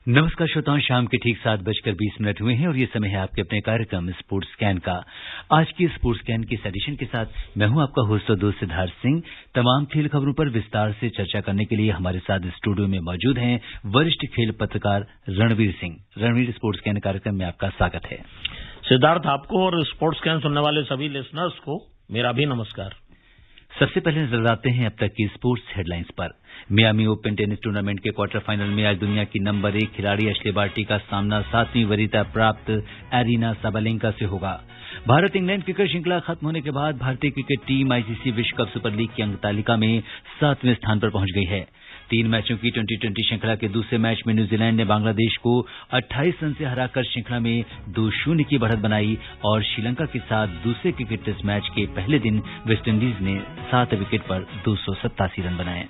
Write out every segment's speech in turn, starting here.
नमस्कार श्रोताओं, शाम के ठीक 7:20 हुए हैं और ये समय है आपके अपने कार्यक्रम स्पोर्ट्स स्कैन का। आज की स्पोर्ट्स स्कैन के इस एडिशन के साथ मैं हूं आपका होस्ट और दोस्त सिद्धार्थ सिंह। तमाम खेल खबरों पर विस्तार से चर्चा करने के लिए हमारे साथ स्टूडियो में मौजूद हैं वरिष्ठ खेल पत्रकार रणवीर सिंह। रणवीर, स्पोर्ट्स स्कैन कार्यक्रम में आपका स्वागत है। सिद्धार्थ, आपको और स्पोर्ट्स स्कैन सुनने वाले सभी लिसनर्स को मेरा भी नमस्कार। सबसे पहले नजर डालते हैं अब तक की स्पोर्ट्स हेडलाइंस पर। मियामी ओपन टेनिस टूर्नामेंट के क्वार्टर फाइनल में आज दुनिया की नंबर 1 खिलाड़ी एश्ले बार्टी का सामना 7वीं वरीयता प्राप्त एरिना साबालेंका से होगा। भारत इंग्लैंड क्रिकेट श्रृंखला खत्म होने के बाद भारतीय क्रिकेट टीम आईसीसी विश्व कप सुपर लीग की अंक तालिका में 7वें स्थान पर पहुंच गई है। 3 मैचों की T20 श्रृंखला के दूसरे मैच में न्यूजीलैंड ने बांग्लादेश को 28 रन से हराकर श्रृंखला में 2-0 की बढ़त बनाई और श्रीलंका के साथ दूसरे क्रिकेट टेस्ट मैच के पहले दिन वेस्टइंडीज ने 7 विकेट पर 287 रन बनाए।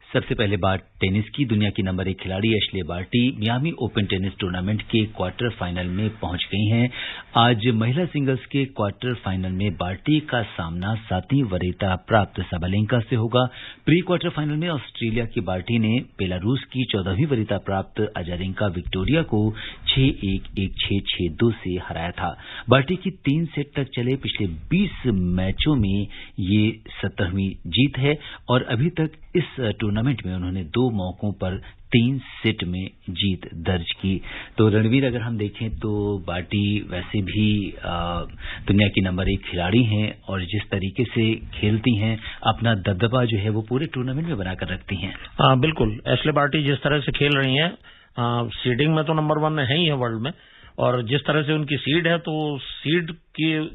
सबसे पहले बात टेनिस की। दुनिया की नंबर 1 खिलाड़ी Ashleigh Barty Miami Open tennis tournament के क्वार्टर फाइनल में पहुंच गई हैं। आज महिला सिंगल्स के क्वार्टर फाइनल में बार्टी का सामना 7वीं वरीयता प्राप्त साबालेंका से होगा। प्री क्वार्टर फाइनल में ऑस्ट्रेलिया की बार्टी ने बेलारूस की 14वीं वरीयता प्राप्त अजारेंका विक्टोरिया को 6-1, 1-6, 6-2 से हराया था। बार्टी की 3 सेट तक चले पिछले 20 मैचों में ये 17वीं जीत है और अभी तक इस टूर्नामेंट में उन्होंने 2 मौकों पर 3 सेट में जीत दर्ज की। तो रणवीर, अगर हम देखें तो बार्टी वैसे भी दुनिया की नंबर 1 खिलाड़ी हैं और जिस तरीके से खेलती हैं अपना दबदबा जो है वो पूरे टूर्नामेंट में बनाकर रखती हैं। बिल्कुल, एश्ले बार्टी जिस तरह से खेल रही हैं, सीडिंग में तो नंबर 1 है ही है वर्ल्ड में, और जिस तरह से उनकी सीड है तो सीड की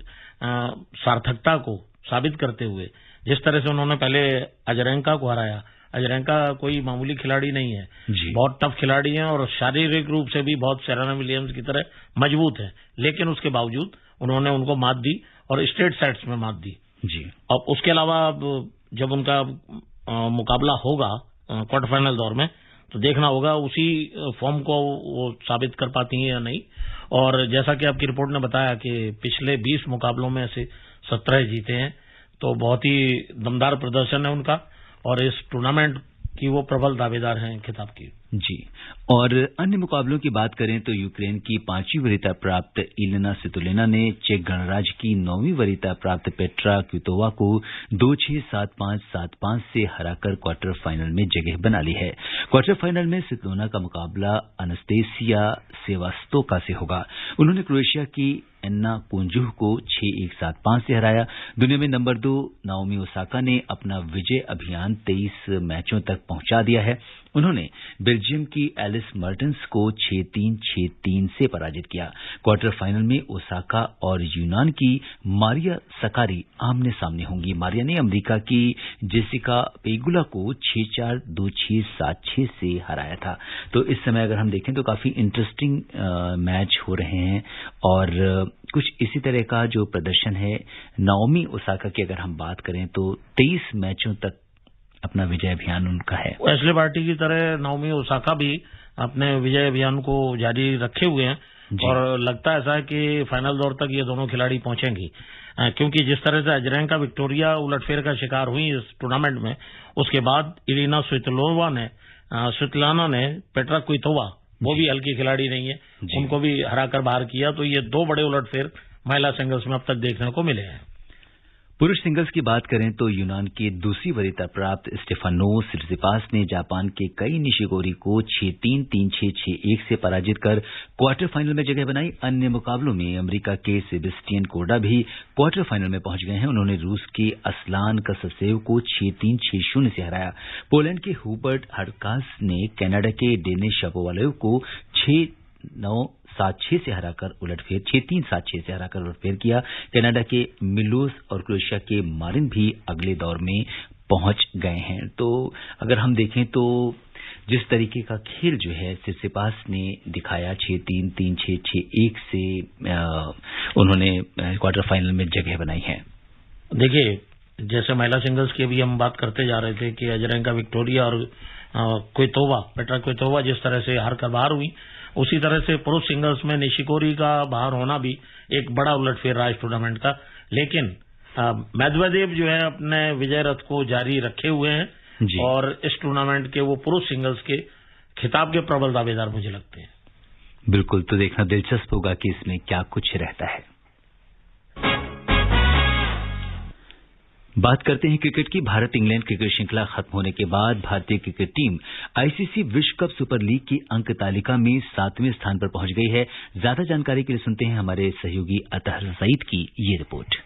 सार्थकता को साबित करते हुए जिस तरह से उन्होंने पहले अजारेंका को हराया। अजारेंका कोई मामूली खिलाड़ी नहीं है, बहुत टफ खिलाड़ी हैं और शारीरिक रूप से भी बहुत सेरेना विलियम्स की तरह मजबूत है, लेकिन उसके बावजूद उन्होंने उनको मात दी और स्ट्रेट सेट्स में मात दी जी। अब उसके अलावा जब उनका मुकाबला होगा क्वार्टर फाइनल दौर में तो देखना होगा उसी फॉर्म को वो साबित कर पाती हैं या नहीं। और जैसा कि आपकी रिपोर्ट ने बताया कि पिछले 20 मुकाबलों में से 17 जीते हैं, तो बहुत ही दमदार प्रदर्शन है उनका और इस टूर्नामेंट की वो प्रबल दावेदार हैं खिताब की जी। और अन्य मुकाबलों की बात करें तो यूक्रेन की 5वीं वरीयता प्राप्त इलेना स्वितोलिना ने चेक गणराज्य की 9वीं वरीयता प्राप्त पेट्रा क्वितोवा को 2-6, 7-5, 7-5 से हराकर क्वार्टर फाइनल में जगह बना ली है। क्वार्टर फाइनल में स्वितोलिना का मुकाबला अनस्तेसिया सेवास्तोका से होगा। उन्होंने क्रोएशिया की एन्ना कुंजुह को 6-1, 7-5 से हराया। दुनिया में नंबर 2 नाओमी ओसाका ने अपना विजय अभियान 23 मैचों तक पहुंचा दिया है। उन्होंने बेल्जियम की एलिस मर्टेंस को 6-3, 6-3 से पराजित किया। क्वार्टर फाइनल में ओसाका और यूनान की मारिया सकारी आमने सामने होंगी। मारिया ने अमेरिका की जेसिका पेगुला को 6-4, 2-6, 7-6 से हराया था। तो इस समय अगर हम देखें तो काफी इंटरेस्टिंग मैच हो रहे हैं और कुछ इसी तरह का जो प्रदर्शन है नाओमी ओसाका की अगर हम बात करें तो 23 मैचों तक अपना विजय अभियान उनका है। एश्ले बार्टी की तरह नाओमी ओसाका भी अपने विजय अभियान को जारी रखे हुए हैं और लगता ऐसा है कि फाइनल दौर तक ये दोनों खिलाड़ी पहुंचेंगी, क्योंकि जिस तरह से अजारेंका विक्टोरिया उलटफेर का शिकार हुई इस टूर्नामेंट में, उसके बाद इलिना स्वितोलिना ने पेट्रा क्वितोवा, वो भी हल्की खिलाड़ी नहीं है, उनको भी हराकर बाहर किया। तो ये 2 बड़े उलटफेर महिला सिंगल्स में अब तक देखने को मिले हैं। पुरुष सिंगल्स की बात करें तो यूनान के दूसरी वरीयता प्राप्त स्टेफानोस सिट्सिपास ने जापान के कई निशिकोरी को 6-3, 3-6, 6-1 से पराजित कर क्वार्टर फाइनल में जगह बनाई। अन्य मुकाबलों में अमेरिका के सेबेस्टियन कोर्डा भी क्वार्टर फाइनल में पहुंच गए हैं। उन्होंने रूस के असलान कससेव को 6-3, 6-0 से हराया। पोलैंड के हुबर्ट हरकास ने कनाडा के डेनिस शापोवालोव को 6-9, 7-6 से हराकर उलटफेर 6-3, 7-6 से हराकर उलटफेर किया। कनाडा के मिलोस और क्रोएशिया के मारिन भी अगले दौर में पहुंच गए हैं। तो अगर हम देखें तो जिस तरीके का खेल जो है सिट्सिपास ने दिखाया 6-3, 3-6, 6-1 से उन्होंने क्वार्टर फाइनल में जगह बनाई है। देखिए, जैसे महिला सिंगल्स की भी हम बात करते जा रहे थे कि अजारेंका विक्टोरिया और पेट्रा क्वितोवा जिस तरह से हार कर बाहर हुई, उसी तरह से पुरुष सिंगल्स में निशिकोरी का बाहर होना भी एक बड़ा उलटफेर रहा इस टूर्नामेंट का। लेकिन मेदवेदेव जो है अपने विजय रथ को जारी रखे हुए हैं और इस टूर्नामेंट के वो पुरुष सिंगल्स के खिताब के प्रबल दावेदार मुझे लगते हैं। बिल्कुल, तो देखना दिलचस्प होगा कि इसमें क्या कुछ रहता है। बात करते हैं क्रिकेट की। भारत इंग्लैंड क्रिकेट श्रृंखला खत्म होने के बाद भारतीय क्रिकेट टीम आईसीसी विश्व कप सुपर लीग की अंक तालिका में 7वें स्थान पर पहुंच गई है। ज्यादा जानकारी के लिए सुनते हैं हमारे सहयोगी अतहर सईद की ये रिपोर्ट।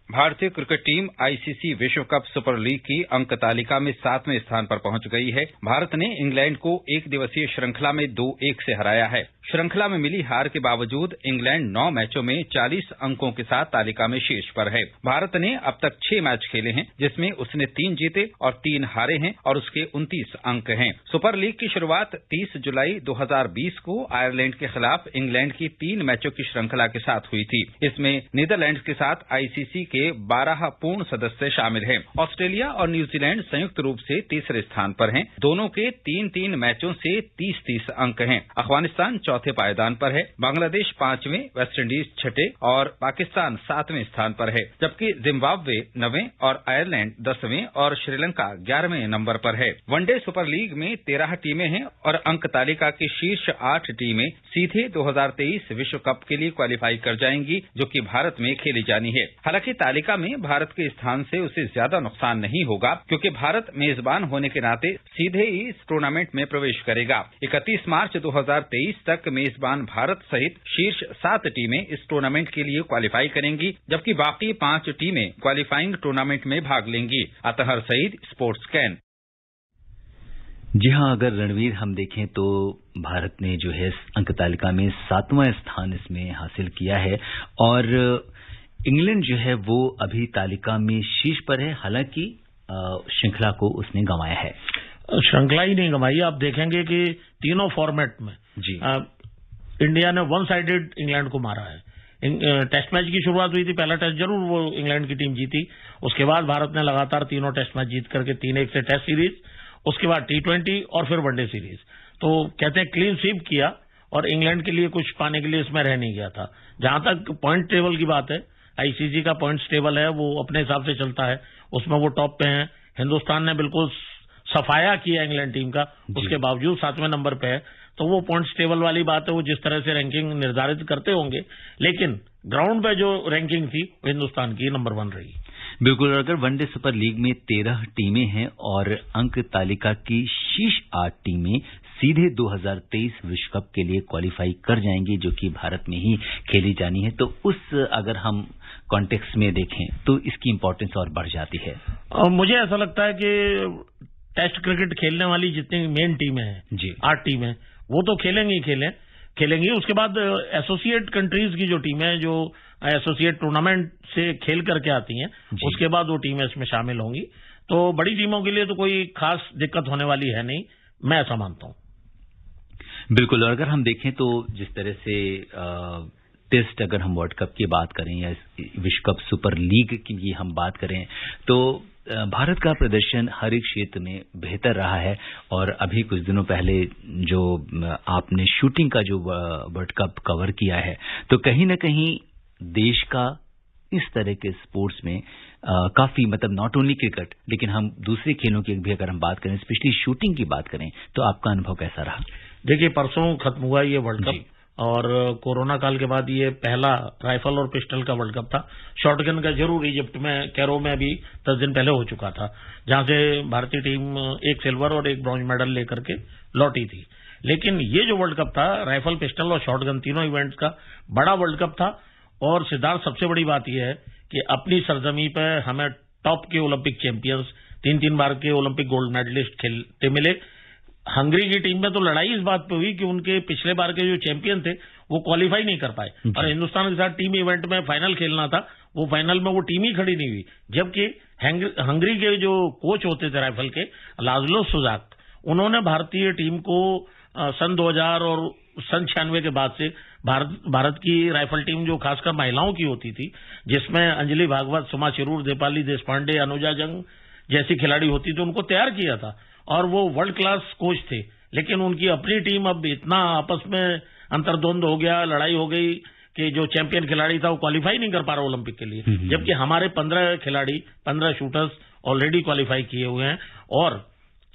भारतीय क्रिकेट टीम आईसीसी विश्व कप सुपर लीग की अंक तालिका में 7वें स्थान पर पहुंच गई है। भारत ने इंग्लैंड को एक दिवसीय श्रृंखला में 2-1 से हराया है। श्रृंखला में मिली हार के बावजूद इंग्लैंड 9 मैचों में 40 अंकों के साथ तालिका में शीर्ष पर है। भारत ने अब तक 6 मैच खेले हैं, जिसमें उसने 3 जीते और 3 हारे हैं और उसके 29 अंक हैं। सुपर लीग की शुरुआत 30 जुलाई 2020 को आयरलैंड के खिलाफ इंग्लैंड की 3 मैचों की श्रृंखला के साथ हुई थी। इसमें नीदरलैंड के साथ आईसीसी के 12 पूर्ण सदस्य शामिल हैं। ऑस्ट्रेलिया और न्यूजीलैंड संयुक्त रूप से तीसरे स्थान पर हैं। दोनों के 3-3 मैचों से 30-30 अंक हैं। अफगानिस्तान चौथे पायदान पर है, बांग्लादेश 5वें, वेस्टइंडीज 6ठे और पाकिस्तान 7वें स्थान पर है, जबकि जिम्बाब्वे 9वें और आयरलैंड 10वें और श्रीलंका 11वें नंबर पर है। वनडे सुपर लीग में 13 टीमें हैं और अंक तालिका की शीर्ष 8 टीमें सीधे 2023 विश्व कप के लिए क्वालिफाई कर जाएंगी, जो कि भारत में खेली जानी है। हालांकि तालिका में भारत के स्थान से उसे ज्यादा नुकसान नहीं होगा, क्योंकि भारत मेजबान होने के नाते सीधे ही इस टूर्नामेंट में प्रवेश करेगा। 31 मार्च 2023 तक मेजबान भारत सहित शीर्ष 7 टीमें इस टूर्नामेंट के लिए क्वालिफाई करेंगी, जबकि बाकी 5 टीमें क्वालिफाइंग टूर्नामेंट में भाग लेंगी। Athar Saeed, sports can. जी हां, अगर रणवीर हम देखें तो भारत ने जो है अंक तालिका में 7वां स्थान इसमें हासिल किया है और इंग्लैंड जो है वो अभी तालिका में शीर्ष पर है। हालांकि श्रृंखला को उसने गंवाया है। श्रृंखला ही नहीं गंवाई, आप देखेंगे कि तीनों फॉर्मेट में जी इंडिया ने वन साइडेड इंग्लैंड को मारा है। टेस्ट मैच की शुरुआत हुई थी, पहला टेस्ट जरूर वो इंग्लैंड की टीम जीती, उसके बाद भारत ने लगातार तीनों टेस्ट मैच जीत करके 3-1 से टेस्ट सीरीज, उसके बाद T20 और फिर वनडे सीरीज। तो कहते हैं क्लीन स्वीप किया और इंग्लैंड के लिए कुछ पाने के लिए इसमें रह नहीं गया था। जहां तक पॉइंट टेबल की बात है, आईसीसी का पॉइंट्स टेबल है वो अपने हिसाब से चलता है, उसमें वो टॉप पे हैं। हिंदुस्तान ने बिल्कुल सफाया किया इंग्लैंड टीम का, उसके बावजूद 7वें नंबर पे है। तो वो पॉइंट्स टेबल वाली बात है, वो जिस तरह से रैंकिंग निर्धारित करते होंगे, लेकिन ग्राउंड पे जो रैंकिंग थी वो हिंदुस्तान की नंबर 1 रही। बिल्कुल, अगर वनडे सुपर लीग में 13 टीमें हैं और अंक तालिका की शीर्ष 8 टीमें सीधे 2023 विश्व कप के लिए क्वालिफाई कर जाएंगी, जो कि भारत में ही खेली जानी है। तो उस अगर हम कॉन्टेक्स्ट में देखें तो इसकी इंपॉर्टेंस और बढ़ जाती है। मुझे ऐसा लगता है कि टेस्ट क्रिकेट खेलने वाली जितनी मेन टीमें हैं जी 8 टीमें, वो तो खेलेंगी। उसके बाद एसोसिएट कंट्रीज की जो टीमें जो एसोसिएट टूर्नामेंट से खेल करके आती हैं, उसके बाद वो टीमें इसमें शामिल होंगी। तो बड़ी टीमों के लिए तो कोई खास दिक्कत होने वाली है नहीं, मैं ऐसा मानता हूं। बिल्कुल, और अगर हम देखें तो जिस तरह से टेस्ट अगर हम वर्ल्ड कप की बात करें या विश्व कप सुपर लीग की हम बात करें तो भारत का प्रदर्शन हर एक क्षेत्र में बेहतर रहा है। और अभी कुछ दिनों पहले जो आपने शूटिंग का जो वर्ल्ड कप कवर किया है, तो कहीं ना कहीं देश का इस तरह के स्पोर्ट्स में काफी मतलब नॉट ओनली क्रिकेट, लेकिन हम दूसरे खेलों की भी अगर हम बात करें, स्पेशली शूटिंग की बात करें, तो आपका अनुभव कैसा रहा? देखिए, परसों खत्म हुआ ये वर्ल्ड कप और कोरोना काल के बाद ये पहला राइफल और पिस्टल का वर्ल्ड कप था। शॉटगन का जरूर इजिप्ट में कैरो में अभी 10 दिन पहले हो चुका था, जहां से भारतीय टीम 1 सिल्वर और 1 ब्रॉन्ज मेडल लेकर के लौटी थी। लेकिन ये जो वर्ल्ड कप था, राइफल, पिस्टल और शॉटगन तीनों इवेंट्स का बड़ा वर्ल्ड कप था। और सिद्धार्थ, सबसे बड़ी बात यह है कि अपनी सरजमी पर हमें टॉप के ओलंपिक चैंपियंस, 3-3 बार के ओलंपिक गोल्ड मेडलिस्ट खेलते मिले। हंगरी की टीम में तो लड़ाई इस बात पे हुई कि उनके पिछले बार के जो चैंपियन थे वो क्वालिफाई नहीं कर पाए, और हिंदुस्तान के साथ टीम इवेंट में फाइनल खेलना था, वो फाइनल में वो टीम ही खड़ी नहीं हुई। जबकि हंगरी के जो कोच होते थे राइफल के, लाजलो सुजाक, उन्होंने भारतीय टीम को सन 2000 और सन 96 के बाद से भारत की राइफल टीम जो खासकर महिलाओं की होती थी, जिसमें अंजलि भागवत, सुमा चिरूर, दीपाली देशपांडे, अनुजा जंग जैसी खिलाड़ी होती थी, उनको तैयार किया था और वो वर्ल्ड क्लास कोच थे। लेकिन उनकी अपनी टीम अब इतना आपस में अंतर्द्वंद हो गया, लड़ाई हो गई कि जो चैंपियन खिलाड़ी था वो क्वालिफाई नहीं कर पा रहा ओलंपिक के लिए, जबकि हमारे 15 खिलाड़ी, 15 शूटर्स ऑलरेडी क्वालिफाई किए हुए हैं। और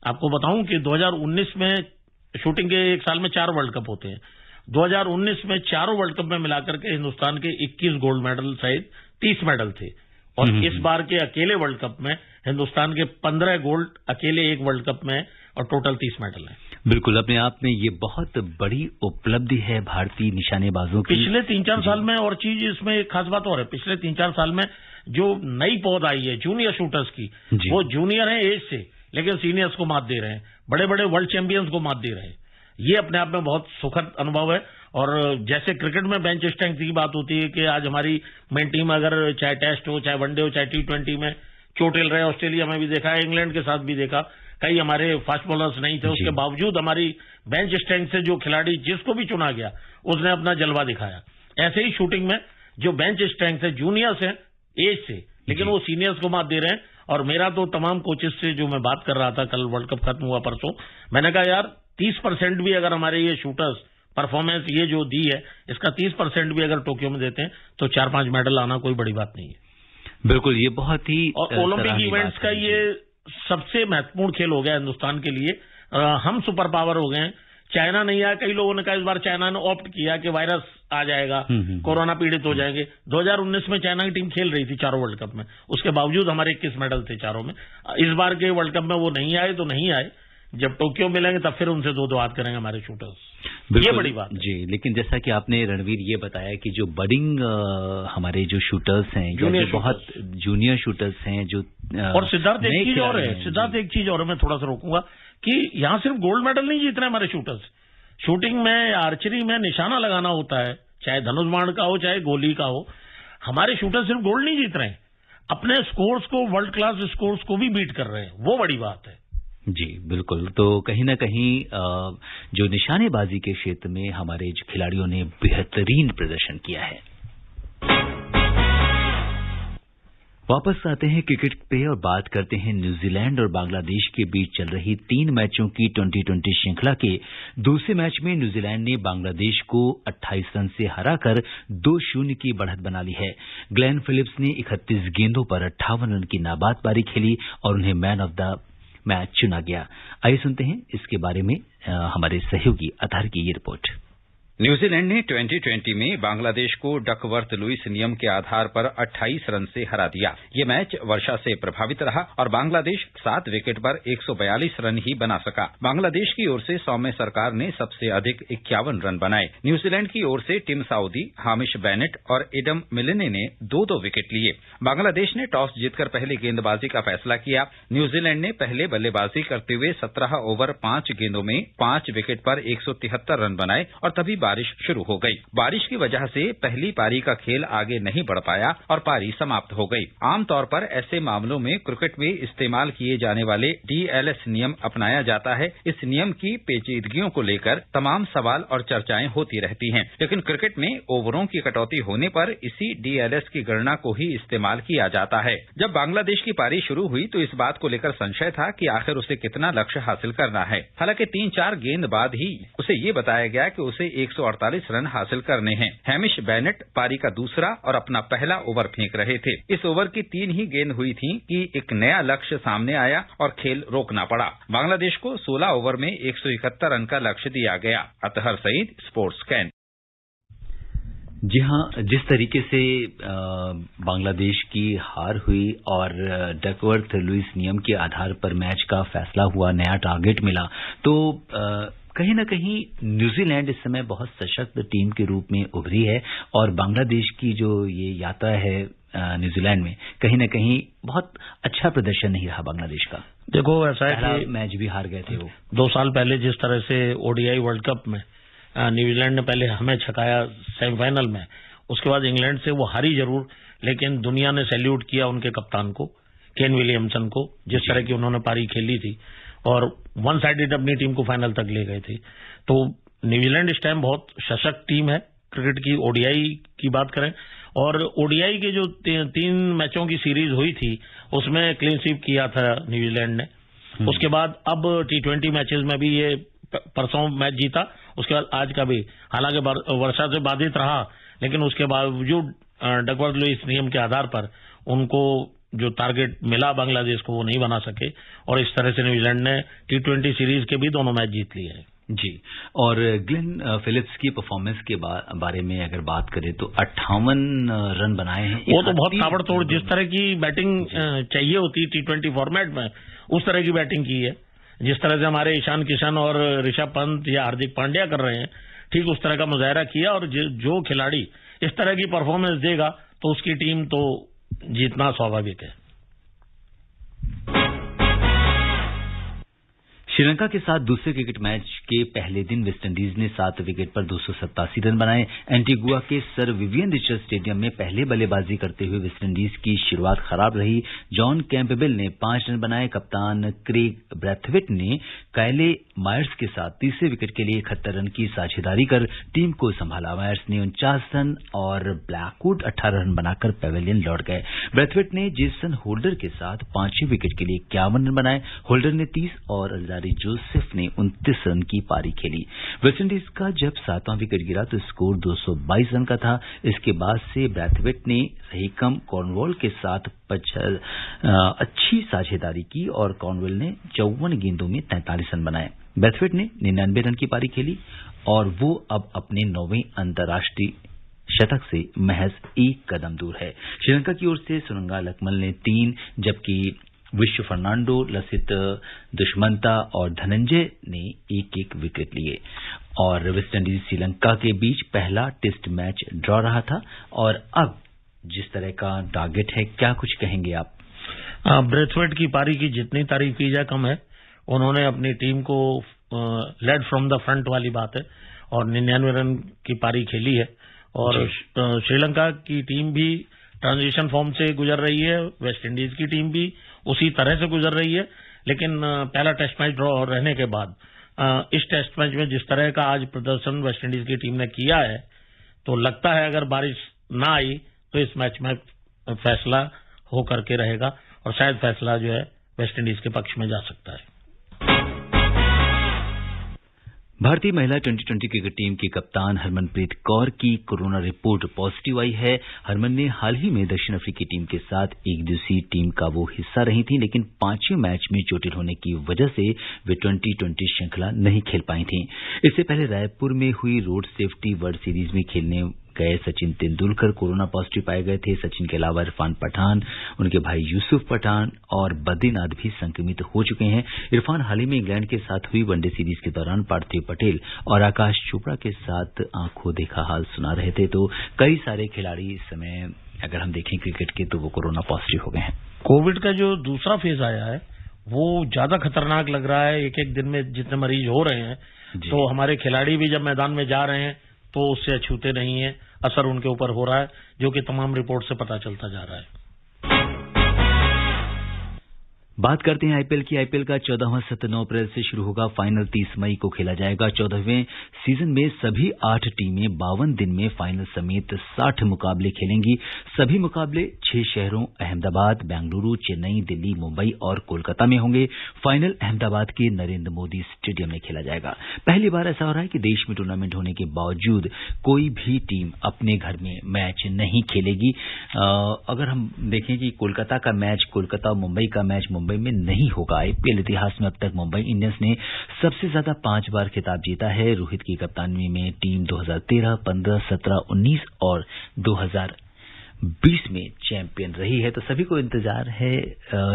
आपको बताऊं कि 2019 में शूटिंग के एक साल में 4 वर्ल्ड कप होते हैं। 2019 में चारों वर्ल्ड कप में मिलाकर के हिंदुस्तान के 21 गोल्ड मेडल सहित 30 मेडल थे, और इस बार के अकेले वर्ल्ड कप में हिंदुस्तान के 15 गोल्ड अकेले एक वर्ल्ड कप में, और टोटल 30 मेडल हैं। बिल्कुल, अपने आप में ये बहुत बड़ी उपलब्धि है भारतीय निशानेबाजों की। पिछले 3-4 साल में, और चीज इसमें एक खास बात और है, पिछले 3-4 साल में जो नई पौध आई है जूनियर शूटर्स की, वो जूनियर है एज से, लेकिन सीनियर्स को मात दे रहे हैं, बड़े बड़े वर्ल्ड चैंपियंस को मात दे रहे हैं। ये अपने आप में बहुत सुखद अनुभव है। और जैसे क्रिकेट में बेंच स्ट्रेंथ की बात होती है कि आज हमारी मेन टीम अगर चाहे टेस्ट हो, चाहे वनडे हो, चाहे T20 में चोटिल रहे, ऑस्ट्रेलिया में भी देखा है, इंग्लैंड के साथ भी देखा, कई हमारे फास्ट बॉलर्स नहीं थे, उसके बावजूद हमारी बेंच स्ट्रेंथ से जो खिलाड़ी जिसको भी चुना गया उसने अपना जलवा दिखाया। ऐसे ही शूटिंग में जो बेंच स्ट्रेंथ है, जूनियर्स है एज से, लेकिन वो सीनियर्स को मात दे रहे हैं। और मेरा तो तमाम कोचेस से जो मैं बात कर रहा था, कल वर्ल्ड कप खत्म हुआ परसों, मैंने कहा यार 30% भी अगर हमारे ये शूटर्स परफॉर्मेंस ये जो दी है, इसका 30% भी अगर टोक्यो में देते हैं तो 4-5 मेडल आना कोई बड़ी बात नहीं है। बिल्कुल, ये बहुत ही और ओलंपिक इवेंट्स का ये सबसे महत्वपूर्ण खेल हो गया हिंदुस्तान के लिए। हम सुपर पावर हो गए हैं, चाइना नहीं आया। कई लोगों ने कहा इस बार चाइना ने ऑप्ट किया कि वायरस आ जाएगा, कोरोना पीड़ित हो जाएंगे। 2019 में चाइना की टीम खेल रही थी चारों वर्ल्ड कप में, उसके बावजूद हमारे 21 मेडल थे चारों में। इस बार के वर्ल्ड कप में वो नहीं आए तो नहीं आए, जब टोक्यो मिलेंगे तब फिर उनसे दो हाथ करेंगे हमारे शूटर्स। ये बड़ी बात जी। लेकिन जैसा कि आपने रणवीर ये बताया कि जो बडिंग हमारे जो शूटर्स हैं, जो बहुत जूनियर शूटर्स हैं, जो और सिद्धार्थ एक चीज और है, सिद्धार्थ एक चीज और मैं थोड़ा सा रोकूंगा कि यहाँ सिर्फ गोल्ड मेडल नहीं जीत रहे हमारे शूटर्स। शूटिंग में, आर्चरी में निशाना लगाना होता है, चाहे धनुष बाण का हो चाहे गोली का हो, हमारे शूटर सिर्फ गोल्ड नहीं जीत रहे हैं, अपने स्कोर्स को, वर्ल्ड क्लास स्कोर्स को भी बीट कर रहे हैं। वो बड़ी बात है। जी बिल्कुल। तो कहीं ना कहीं जो निशानेबाजी के क्षेत्र में हमारे खिलाड़ियों ने बेहतरीन प्रदर्शन किया है। वापस आते हैं क्रिकेट पे और बात करते हैं न्यूजीलैंड और बांग्लादेश के बीच चल रही 3 मैचों की 2020 श्रृंखला के दूसरे मैच में न्यूजीलैंड ने बांग्लादेश को 28 रन से हराकर 2-0 की बढ़त बना ली है। ग्लेन फिलिप्स ने 31 गेंदों पर 58 रन की नाबाद पारी खेली और उन्हें मैन ऑफ द मैच चुना गया। आइए सुनते हैं इसके बारे में हमारे सहयोगी अतहर की ये रिपोर्ट। न्यूजीलैंड ने 2020 में बांग्लादेश को डकवर्थ लुईस नियम के आधार पर 28 रन से हरा दिया। ये मैच वर्षा से प्रभावित रहा और बांग्लादेश 7 विकेट पर 142 रन ही बना सका। बांग्लादेश की ओर से सौम्य सरकार ने सबसे अधिक 51 रन बनाए। न्यूजीलैंड की ओर से टिम साउदी, हामिश बेनेट और एडम मिलिने ने 2-2 विकेट लिए। बांग्लादेश ने टॉस जीतकर पहले गेंदबाजी का फैसला किया। न्यूजीलैंड ने पहले बल्लेबाजी करते हुए 17 ओवर 5 गेंदों में 5 विकेट पर 173 रन बनाए और तभी बारिश शुरू हो गई। बारिश की वजह से पहली पारी का खेल आगे नहीं बढ़ पाया और पारी समाप्त हो गई। आमतौर पर ऐसे मामलों में क्रिकेट में इस्तेमाल किए जाने वाले DLS नियम अपनाया जाता है। इस नियम की पेचीदगियों को लेकर तमाम सवाल और चर्चाएं होती रहती हैं, लेकिन क्रिकेट में ओवरों की कटौती होने पर इसी DLS की गणना को ही इस्तेमाल किया जाता है। जब बांग्लादेश की पारी शुरू हुई तो इस बात को लेकर संशय था कि आखिर उसे कितना लक्ष्य हासिल करना है। हालांकि 3-4 गेंद बाद ही उसे ये बताया गया कि उसे 148 रन हासिल करने हैं। हैमिश बेनेट पारी का दूसरा और अपना पहला ओवर फेंक रहे थे। इस ओवर की 3 ही गेंद हुई थी कि एक नया लक्ष्य सामने आया और खेल रोकना पड़ा। बांग्लादेश को 16 ओवर में 171 रन का लक्ष्य दिया गया। Athar Saeed, sports can. जी हाँ, जिस तरीके से बांग्लादेश की हार हुई और डकवर्थ लुईस नियम के आधार पर मैच का फैसला हुआ, नया टारगेट मिला, तो कहीं ना कहीं न्यूजीलैंड इस समय बहुत सशक्त टीम के रूप में उभरी है और बांग्लादेश की जो ये यात्रा है न्यूजीलैंड में, कहीं ना कहीं बहुत अच्छा प्रदर्शन नहीं रहा बांग्लादेश का। देखो ऐसा है कि मैच भी हार गए थे वो 2 साल पहले जिस तरह से ODI वर्ल्ड कप में न्यूजीलैंड ने पहले हमें छकाया सेमीफाइनल में, उसके बाद इंग्लैंड से वो हारी जरूर, लेकिन दुनिया ने सैल्यूट किया उनके कप्तान को, केन विलियमसन को, जिस तरह की उन्होंने पारी खेली थी और वन साइडेड अपनी टीम को फाइनल तक ले गए थे। तो न्यूजीलैंड इस टाइम बहुत सशक्त टीम है क्रिकेट की। ODI की बात करें और ODI के जो 3 मैचों की सीरीज हुई थी उसमें क्लीन स्वीप किया था न्यूजीलैंड ने। उसके बाद अब T20 मैचेस में भी ये परसों मैच जीता, उसके बाद आज का भी, हालांकि वर्षा से बाधित रहा, लेकिन उसके बावजूद डकवर्थ लुईस नियम के आधार पर उनको जो टारगेट मिला बांग्लादेश को वो नहीं बना सके, और इस तरह से न्यूजीलैंड ने T20 सीरीज के भी दोनों मैच जीत लिए हैं। जी, और ग्लेन फिलिप्स की परफॉर्मेंस के बारे में अगर बात करें तो 58 रन बनाए हैं। वो तो बहुत ताबड़तोड़, जिस तरह की बैटिंग चाहिए होती T20 फॉर्मेट में, उस तरह की बैटिंग की है। जिस तरह से हमारे ईशान किशन और ऋषभ पंत या हार्दिक पांड्या कर रहे हैं, ठीक उस तरह का मुजाहरा किया। और जो खिलाड़ी इस तरह की परफॉर्मेंस देगा तो उसकी टीम तो जीतना स्वाभाविक है। श्रीलंका के साथ दूसरे क्रिकेट मैच के पहले दिन वेस्टइंडीज ने 7 विकेट पर 287 रन बनाए। एंटीगुआ के सर विवियन रिचर्ड स्टेडियम में पहले बल्लेबाजी करते हुए वेस्टइंडीज की शुरुआत खराब रही। जॉन कैंपबेल ने 5 रन बनाए। कप्तान क्रेग ब्रैथवेट ने कायले मायर्स के साथ तीसरे विकेट के लिए 71 रन की साझेदारी कर टीम को संभाला। मायर्स ने 49 रन और ब्लैकवुड 18 रन बनाकर पैवेलियन लौट गए। ब्रैथवेट ने जेसन होल्डर के साथ 5वें विकेट के लिए 51 रन बनाए। होल्डर ने 30 और जोसेफ ने 29 रन की पारी खेली। वेस्टइंडीज का जब 7वां विकेट गिरा तो स्कोर 222 रन का था। इसके बाद से ब्रैथवेट ने रहीकम कॉर्नवॉल के साथ अच्छी साझेदारी की और कॉर्नवॉल ने 54 गेंदों में 43 रन बनाए। ब्रैथवेट ने 99 रन की पारी खेली और वो अब अपने 9वें अंतर्राष्ट्रीय शतक से महज 1 कदम दूर है। श्रीलंका की ओर से सुनंगा लकमल ने 3, जबकि विश्व फर्नांडो, लसित दुष्मंता और धनंजय ने 1-1 विकेट लिए। और वेस्टइंडीज श्रीलंका के बीच पहला टेस्ट मैच ड्रॉ रहा था और अब जिस तरह का टारगेट है, क्या कुछ कहेंगे आप? ब्रेथवेट की पारी की जितनी तारीफ की जाए कम है। उन्होंने अपनी टीम को लेड फ्रॉम द फ्रंट वाली बात है और 99 रन की पारी खेली है। और श्रीलंका की टीम भी ट्रांजिशन फॉर्म से गुजर रही है, वेस्ट इंडीज की टीम भी उसी तरह से गुजर रही है। लेकिन पहला टेस्ट मैच ड्रॉ रहने के बाद इस टेस्ट मैच में जिस तरह का आज प्रदर्शन वेस्ट इंडीज की टीम ने किया है, तो लगता है अगर बारिश ना आई तो इस मैच में फैसला हो करके रहेगा और शायद फैसला जो है वेस्ट इंडीज के पक्ष में जा सकता है। भारतीय महिला T20 क्रिकेट टीम की कप्तान हरमनप्रीत कौर की कोरोना रिपोर्ट पॉजिटिव आई है। हरमन ने हाल ही में दक्षिण अफ्रीकी टीम के साथ एक दिवसीय टीम का वो हिस्सा रही थी, लेकिन 5वें मैच में चोटिल होने की वजह से वे T20 श्रृंखला नहीं खेल पाई थीं। इससे पहले रायपुर में हुई रोड सेफ्टी वर्ल्ड सीरीज में खेलने गए सचिन तेंदुलकर कोरोना पॉजिटिव पाए गए थे। सचिन के अलावा इरफान पठान, उनके भाई यूसुफ पठान और बद्रीनाथ भी संक्रमित हो चुके हैं। इरफान हाल ही में इंग्लैंड के साथ हुई वनडे सीरीज के दौरान पार्थिव पटेल और आकाश चोपड़ा के साथ आंखों देखा हाल सुना रहे थे। तो कई सारे खिलाड़ी इस समय अगर हम देखें क्रिकेट के तो वो कोरोना पॉजिटिव हो गए हैं। कोविड का जो दूसरा फेज आया है वो ज्यादा खतरनाक लग रहा है। एक दिन में जितने मरीज हो रहे हैं, तो हमारे खिलाड़ी भी जब मैदान में जा रहे हैं तो उससे अछूते नहीं है, असर उनके ऊपर हो रहा है, जो कि तमाम रिपोर्ट से पता चलता जा रहा है। बात करते हैं आईपीएल की। आईपीएल का 14वां सत्र 9 अप्रैल से शुरू होगा। फाइनल 30 मई को खेला जाएगा। 14वें सीजन में सभी 8 टीमें 52 दिन में फाइनल समेत 60 मुकाबले खेलेंगी। सभी मुकाबले 6 शहरों अहमदाबाद, बेंगलुरु, चेन्नई, दिल्ली, मुंबई और कोलकाता में होंगे। फाइनल अहमदाबाद के नरेंद्र मोदी स्टेडियम में खेला जाएगा। पहली बार ऐसा हो रहा है कि देश में टूर्नामेंट होने के बावजूद कोई भी टीम अपने घर में मैच नहीं खेलेगी। अगर हम देखें कि कोलकाता का मैच कोलकाता और मुंबई का मैच मुंबई में नहीं होगा। आईपीएल इतिहास में अब तक मुंबई इंडियंस ने सबसे ज्यादा 5 बार खिताब जीता है। रोहित की कप्तानी में टीम 2013, 15, 17, 19 और 2020 में चैंपियन रही है। तो सभी को इंतजार है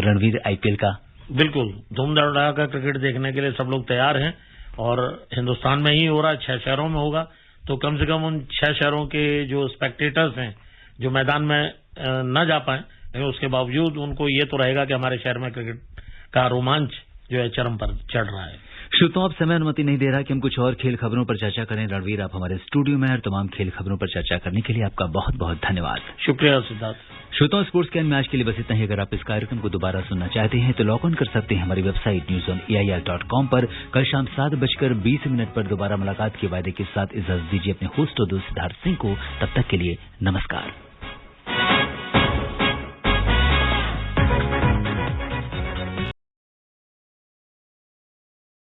रणवीर आईपीएल का। बिल्कुल धूमधड़ाका का क्रिकेट देखने के लिए सब लोग तैयार हैं और हिंदुस्तान में ही हो रहा है, 6 शहरों में होगा। तो कम से कम उन 6 शहरों के जो स्पेक्टेटर्स हैं जो मैदान में न जा पाए, लेकिन उसके बावजूद उनको ये तो रहेगा कि हमारे शहर में क्रिकेट का रोमांच जो है चरम पर चढ़ रहा है। श्रोताओं, अब समय अनुमति नहीं दे रहा कि हम कुछ और खेल खबरों पर चर्चा करें। रणवीर, आप हमारे स्टूडियो में हैं और तमाम खेल खबरों पर चर्चा करने के लिए आपका बहुत बहुत धन्यवाद। शुक्रिया सिद्धार्थ। श्रोताओं, स्पोर्ट्स कैन में आज के लिए बस इतना ही। अगर आप इस कार्यक्रम को दोबारा सुनना चाहते हैं तो लॉग ऑन कर सकते हैं हमारी वेबसाइट newsonair.com पर। कल शाम 7:20 पर दोबारा मुलाकात के वायदे के साथ इजाजत दीजिए अपने होस्ट और दोस्त सिद्धार्थ सिंह को। तब तक के लिए नमस्कार।